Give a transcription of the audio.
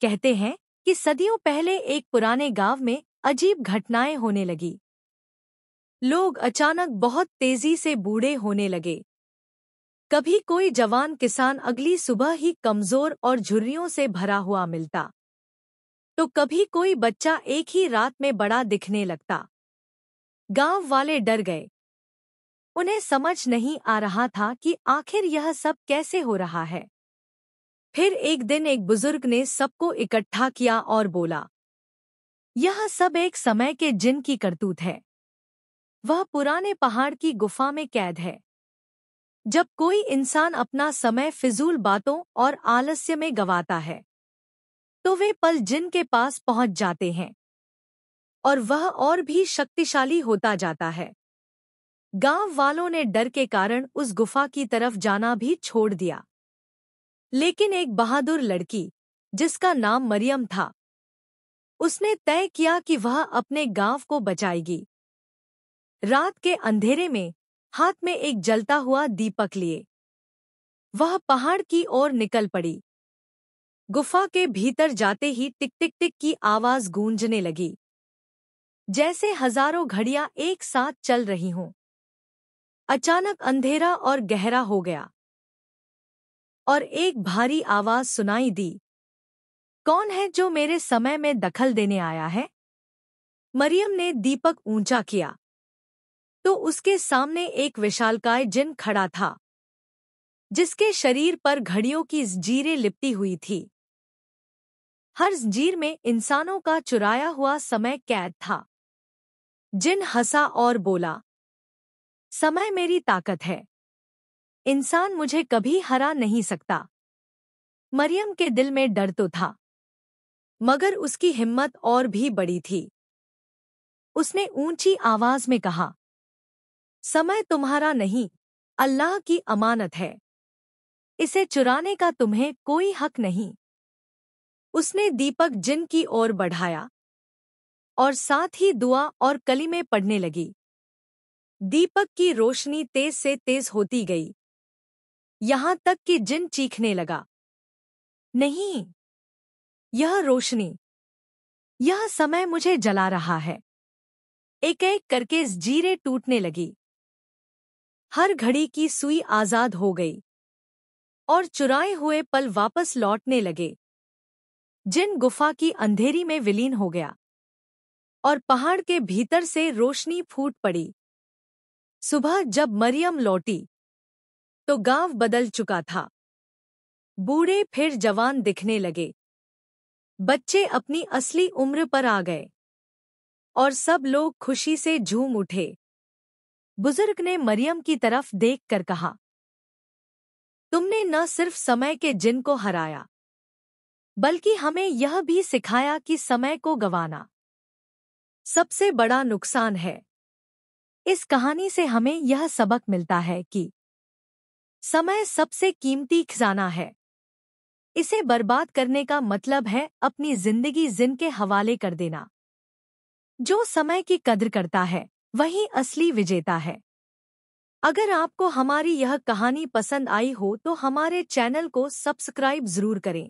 कहते हैं कि सदियों पहले एक पुराने गांव में अजीब घटनाएं होने लगी। लोग अचानक बहुत तेजी से बूढ़े होने लगे। कभी कोई जवान किसान अगली सुबह ही कमजोर और झुर्रियों से भरा हुआ मिलता, तो कभी कोई बच्चा एक ही रात में बड़ा दिखने लगता। गांव वाले डर गए। उन्हें समझ नहीं आ रहा था कि आखिर यह सब कैसे हो रहा है। फिर एक दिन एक बुजुर्ग ने सबको इकट्ठा किया और बोला, यह सब एक समय के जिन की करतूत है। वह पुराने पहाड़ की गुफा में कैद है। जब कोई इंसान अपना समय फिजूल बातों और आलस्य में गंवाता है, तो वे पल जिन के पास पहुंच जाते हैं और वह और भी शक्तिशाली होता जाता है। गांव वालों ने डर के कारण उस गुफा की तरफ जाना भी छोड़ दिया। लेकिन एक बहादुर लड़की, जिसका नाम मरियम था, उसने तय किया कि वह अपने गांव को बचाएगी। रात के अंधेरे में हाथ में एक जलता हुआ दीपक लिए वह पहाड़ की ओर निकल पड़ी। गुफा के भीतर जाते ही टिक टिक टिक की आवाज गूंजने लगी, जैसे हजारों घड़ियां एक साथ चल रही हों। अचानक अंधेरा और गहरा हो गया और एक भारी आवाज सुनाई दी, कौन है जो मेरे समय में दखल देने आया है? मरियम ने दीपक ऊंचा किया तो उसके सामने एक विशालकाय जिन खड़ा था, जिसके शरीर पर घड़ियों की जंजीरें लिपटी हुई थी। हर जंजीर में इंसानों का चुराया हुआ समय कैद था। जिन हंसा और बोला, समय मेरी ताकत है, इंसान मुझे कभी हरा नहीं सकता। मरियम के दिल में डर तो था, मगर उसकी हिम्मत और भी बड़ी थी। उसने ऊंची आवाज में कहा, समय तुम्हारा नहीं, अल्लाह की अमानत है। इसे चुराने का तुम्हें कोई हक नहीं। उसने दीपक जिन की ओर बढ़ाया और साथ ही दुआ और कलिमे पढ़ने लगी। दीपक की रोशनी तेज से तेज होती गई, यहां तक कि जिन चीखने लगा, नहीं, यह रोशनी, यह समय मुझे जला रहा है। एक एक करके जंजीरें टूटने लगी। हर घड़ी की सुई आजाद हो गई और चुराए हुए पल वापस लौटने लगे। जिन गुफा की अंधेरी में विलीन हो गया और पहाड़ के भीतर से रोशनी फूट पड़ी। सुबह जब मरियम लौटी तो गांव बदल चुका था। बूढ़े फिर जवान दिखने लगे, बच्चे अपनी असली उम्र पर आ गए और सब लोग खुशी से झूम उठे। बुजुर्ग ने मरियम की तरफ देखकर कहा, तुमने न सिर्फ समय के जिन को हराया, बल्कि हमें यह भी सिखाया कि समय को गंवाना सबसे बड़ा नुकसान है। इस कहानी से हमें यह सबक मिलता है कि समय सबसे कीमती खजाना है। इसे बर्बाद करने का मतलब है अपनी जिंदगी जिन के हवाले कर देना। जो समय की कद्र करता है, वही असली विजेता है। अगर आपको हमारी यह कहानी पसंद आई हो तो हमारे चैनल को सब्सक्राइब जरूर करें।